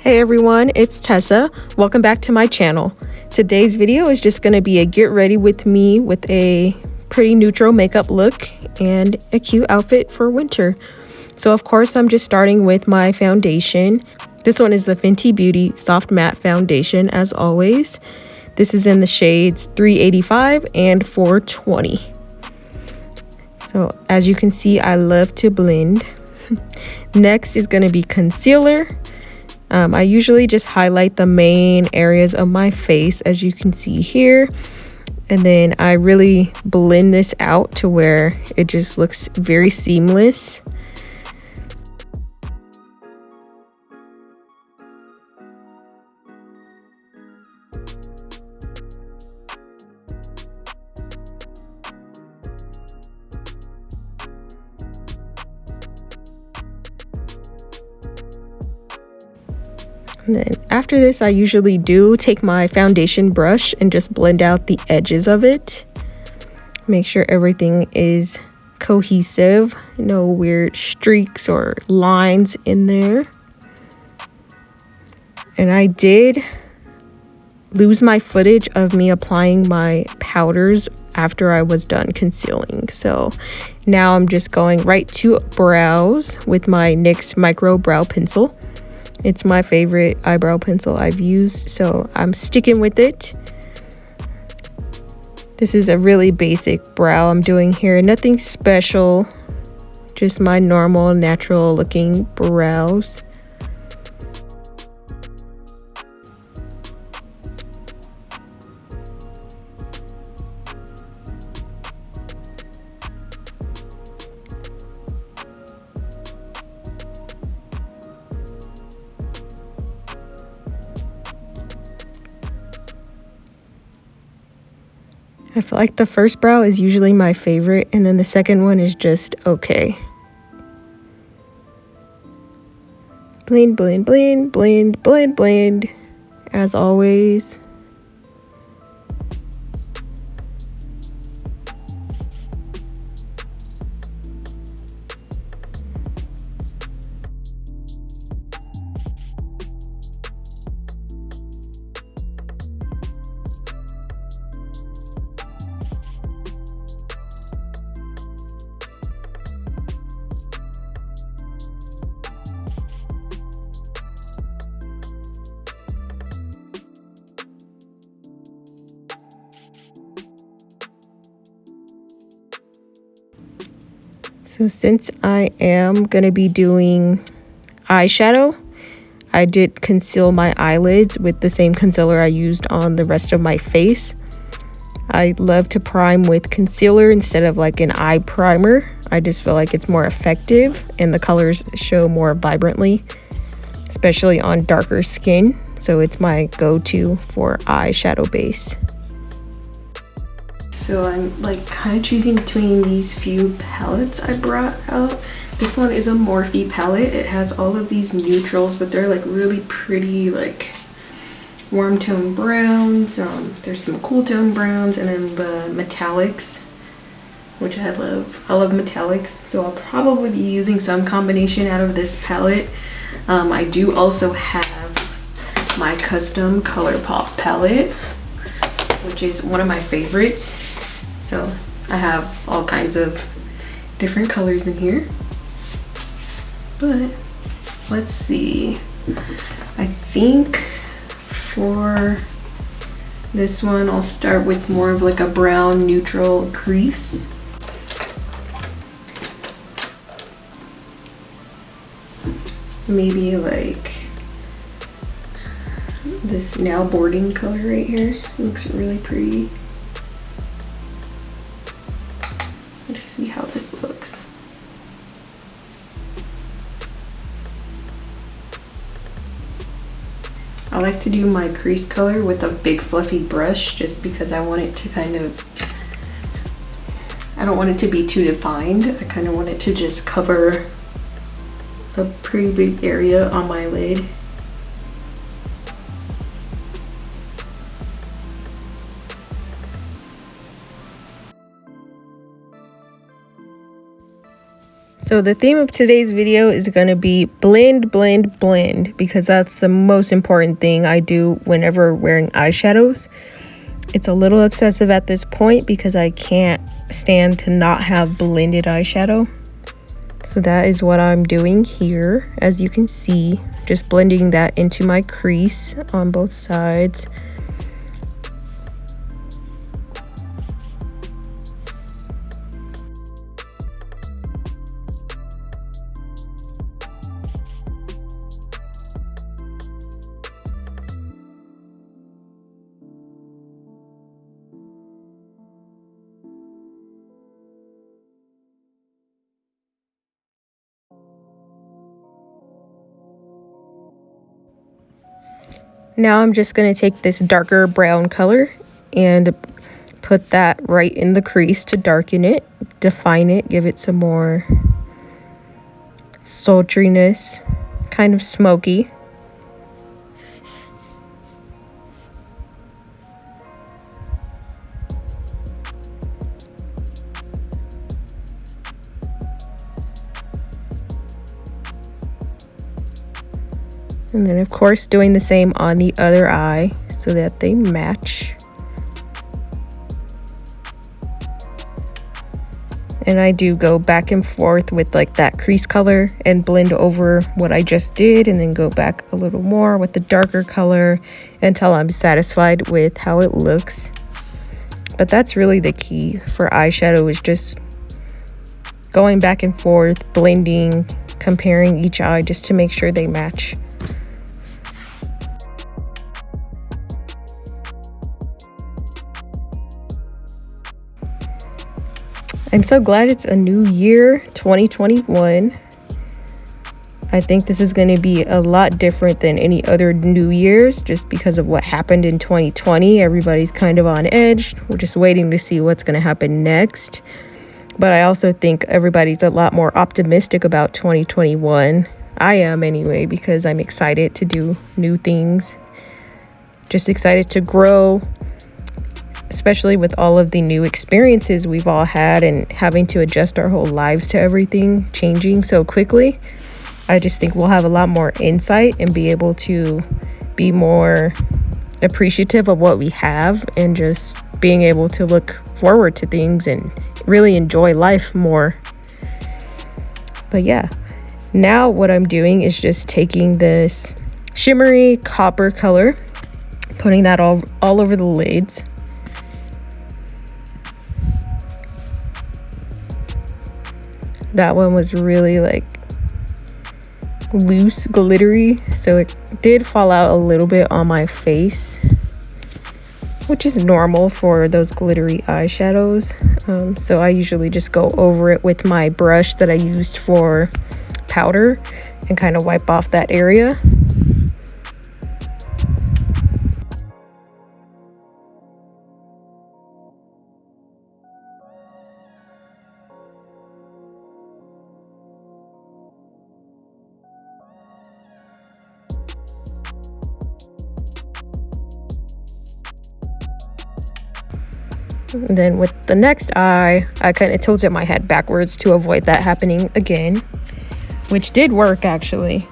Hey everyone, it's Tessa. Welcome back to my channel. Today's video is just going to be a get ready with me with a pretty neutral makeup look and a cute outfit for winter. So of course I'm just starting with my foundation. This one is the Fenty Beauty Soft Matte Foundation as always. This is in the shades 385 and 420. So as you can see, I love to blend. Next is going to be concealer. I usually just highlight the main areas of my face, as you can see here, and then I really blend this out to where it just looks very seamless. And then after this, I usually do take my foundation brush and just blend out the edges of it. Make sure everything is cohesive, no weird streaks or lines in there. And I did lose my footage of me applying my powders after I was done concealing. So now I'm just going right to brows with my NYX Micro Brow Pencil. It's my favorite eyebrow pencil I've used, so I'm sticking with it. This is a really basic brow I'm doing here, nothing special, just my normal natural looking brows. I feel like the first brow is usually my favorite, and then the second one is just okay. Blend, blend, blend, blend, blend, blend, as always. So since I am going to be doing eyeshadow, I did conceal my eyelids with the same concealer I used on the rest of my face. I love to prime with concealer instead of like an eye primer. I just feel like it's more effective and the colors show more vibrantly, especially on darker skin. So it's my go-to for eyeshadow base. So I'm like kind of choosing between these few palettes I brought out. This one is a Morphe palette. It has all of these neutrals, but they're like really pretty, like warm tone browns. There's some cool tone browns, and then the metallics, which I love. I love metallics, so I'll probably be using some combination out of this palette. I do also have my custom ColourPop palette, which is one of my favorites. So I have all kinds of different colors in here. But let's see. I think for this one I'll start with more of like a brown neutral crease. Maybe like this Now Boarding color right here. It looks really pretty. Let's see how this looks. I like to do my crease color with a big fluffy brush just because I want it to I don't want it to be too defined. I kind of want it to just cover a pretty big area on my lid. So the theme of today's video is going to be blend, blend, blend, because that's the most important thing I do whenever wearing eyeshadows. It's a little obsessive at this point because I can't stand to not have blended eyeshadow. So that is what I'm doing here. As you can see, just blending that into my crease on both sides. Now I'm just going to take this darker brown color and put that right in the crease to darken it, define it, give it some more sultriness, kind of smoky. And then of course doing the same on the other eye so that they match. And I do go back and forth with like that crease color and blend over what I just did, and then go back a little more with the darker color until I'm satisfied with how it looks. But that's really the key for eyeshadow, is just going back and forth, blending, comparing each eye just to make sure they match. I'm so glad it's a new year, 2021. I think this is going to be a lot different than any other New Year's just because of what happened in 2020. Everybody's kind of on edge. We're just waiting to see what's going to happen next. But I also think everybody's a lot more optimistic about 2021. I am anyway, because I'm excited to do new things. Just excited to grow, especially with all of the new experiences we've all had and having to adjust our whole lives to everything changing so quickly. I just think we'll have a lot more insight and be able to be more appreciative of what we have, and just being able to look forward to things and really enjoy life more. But yeah, now what I'm doing is just taking this shimmery copper color, putting that all over the lids. That one was really like loose, glittery, so it did fall out a little bit on my face, which is normal for those glittery eyeshadows. So I usually just go over it with my brush that I used for powder and kind of wipe off that area. And then with the next eye, I kind of tilted my head backwards to avoid that happening again, which did work actually.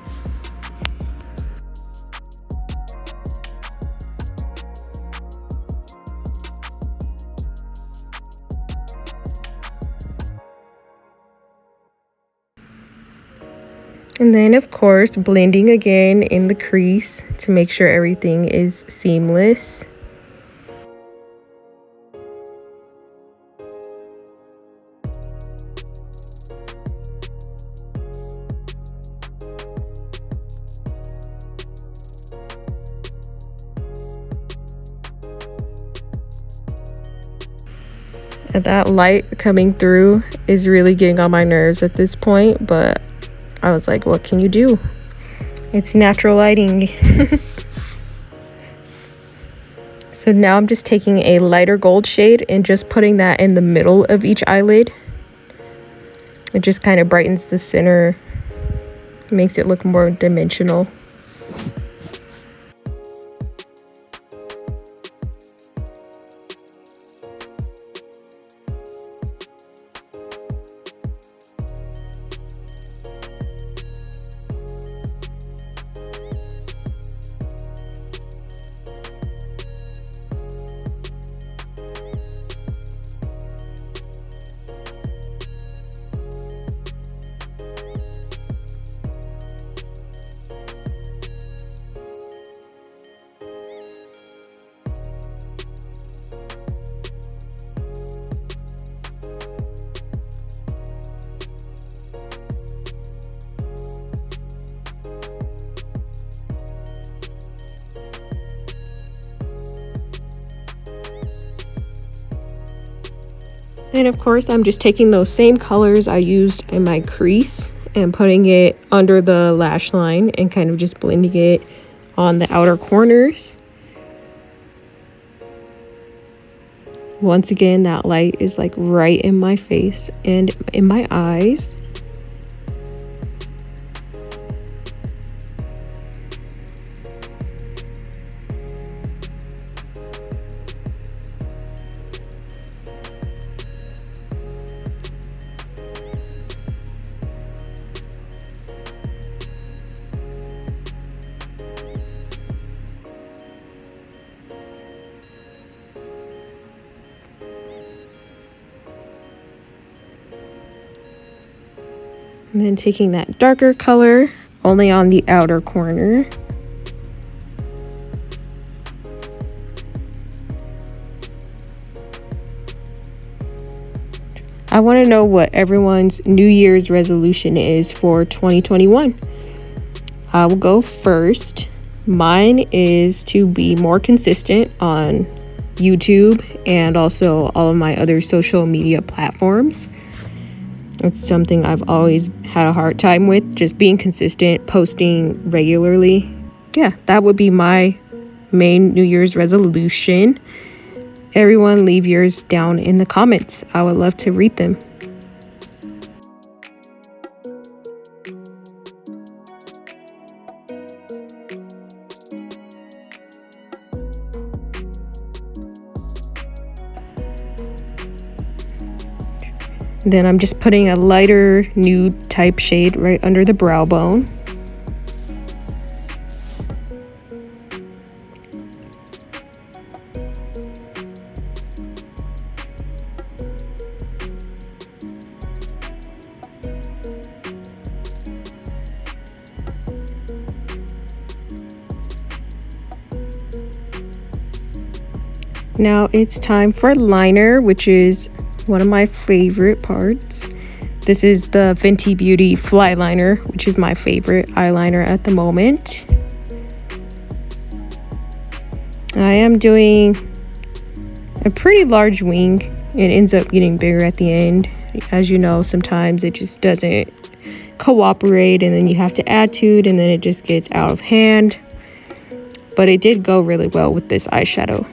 And then of course blending again in the crease to make sure everything is seamless. And that light coming through is really getting on my nerves at this point, but I was like, what can you do? It's natural lighting. So now I'm just taking a lighter gold shade and just putting that in the middle of each eyelid. It just kind of brightens the center, makes it look more dimensional. And of course, I'm just taking those same colors I used in my crease and putting it under the lash line and kind of just blending it on the outer corners. Once again, that light is like right in my face and in my eyes. And then taking that darker color only on the outer corner. I want to know what everyone's New Year's resolution is for 2021. I will go first. Mine is to be more consistent on YouTube and also all of my other social media platforms. It's something I've always had a hard time with, just being consistent, posting regularly. Yeah, that would be my main New Year's resolution. Everyone leave yours down in the comments. I would love to read them. Then I'm just putting a lighter nude type shade right under the brow bone. Now it's time for liner, which is one of my favorite parts. This is the Fenty Beauty Fly Liner, which is my favorite eyeliner at the moment. I am doing a pretty large wing. It ends up getting bigger at the end. As you know, sometimes it just doesn't cooperate and then you have to add to it and then it just gets out of hand. But it did go really well with this eyeshadow.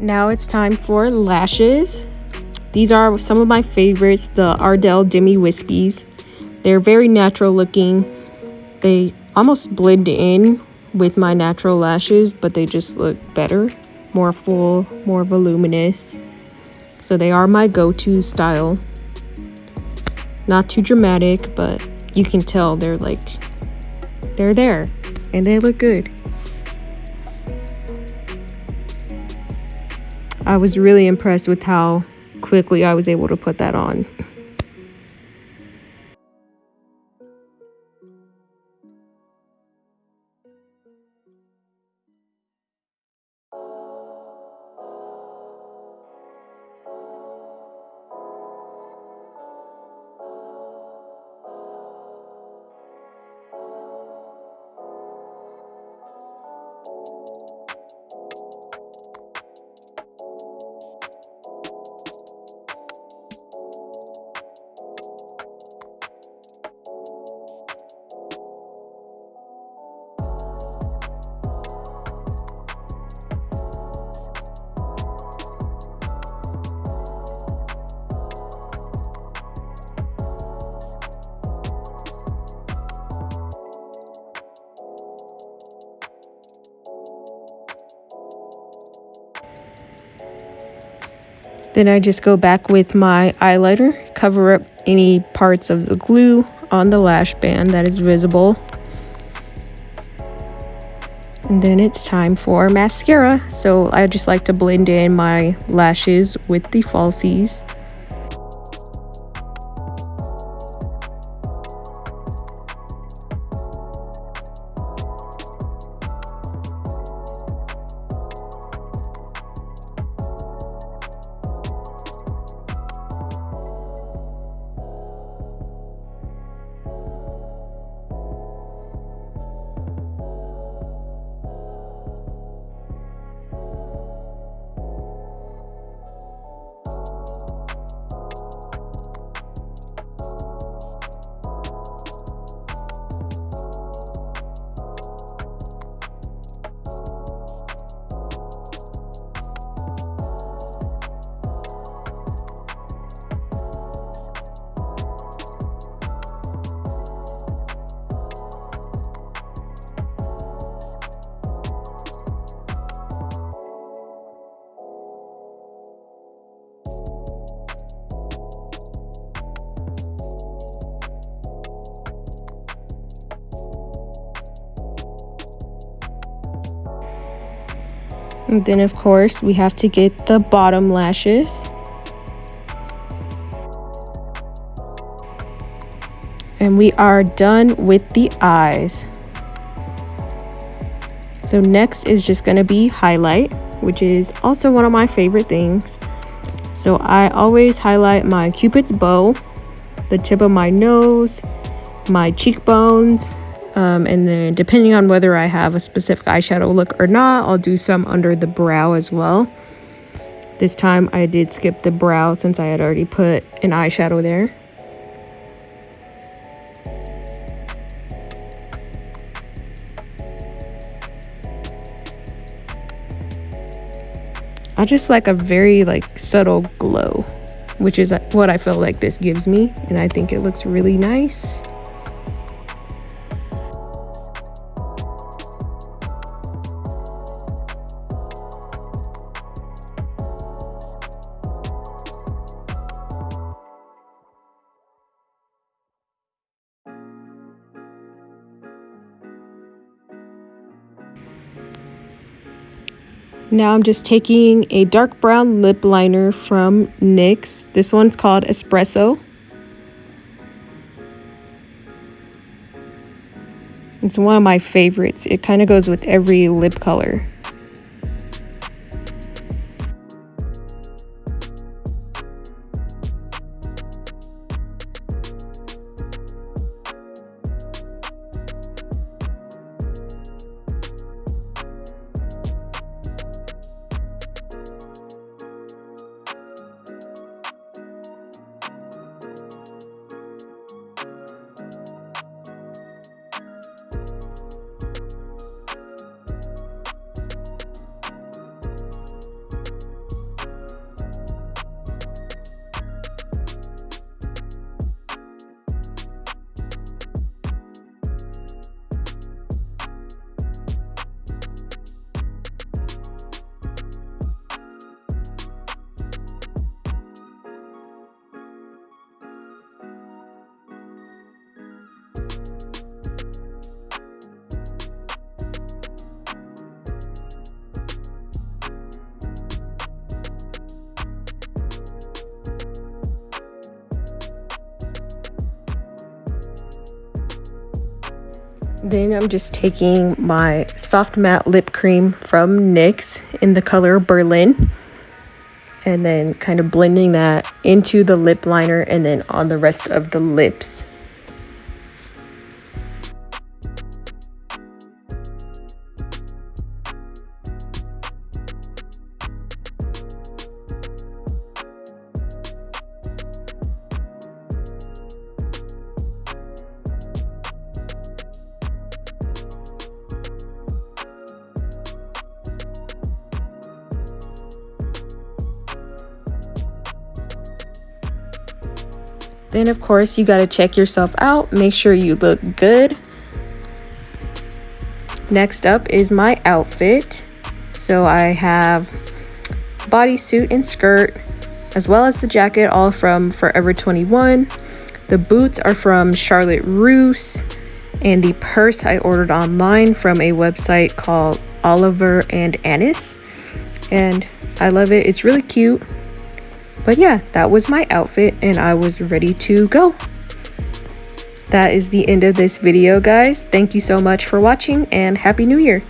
Now it's time for lashes. These are some of my favorites, the Ardell Demi Wispies. They're very natural looking. They almost blend in with my natural lashes, but they just look better, more full, more voluminous. So they are my go-to style. Not too dramatic, but you can tell they're there and they look good. I was really impressed with how quickly I was able to put that on. Then I just go back with my eyeliner, cover up any parts of the glue on the lash band that is visible. And then it's time for mascara. So I just like to blend in my lashes with the falsies. And then of course we have to get the bottom lashes. And we are done with the eyes. So next is just going to be highlight, which is also one of my favorite things. So I always highlight my Cupid's bow, the tip of my nose, my cheekbones, and then depending on whether I have a specific eyeshadow look or not, I'll do some under the brow as well. This time I did skip the brow since I had already put an eyeshadow there. I just like a very subtle glow, which is what I feel like this gives me, and I think it looks really nice. Now I'm just taking a dark brown lip liner from NYX. This one's called Espresso. It's one of my favorites. It kind of goes with every lip color. Then I'm just taking my soft matte lip cream from NYX in the color Berlin, and then kind of blending that into the lip liner and then on the rest of the lips. Then of course you got to check yourself out, make sure you look good. Next up is my outfit. So I have bodysuit and skirt, as well as the jacket, all from Forever 21. The boots are from Charlotte Russe, and the purse I ordered online from a website called Oliver and Annis, and I love it. It's really cute. But yeah, that was my outfit and I was ready to go. That is the end of this video, guys. Thank you so much for watching and Happy New Year.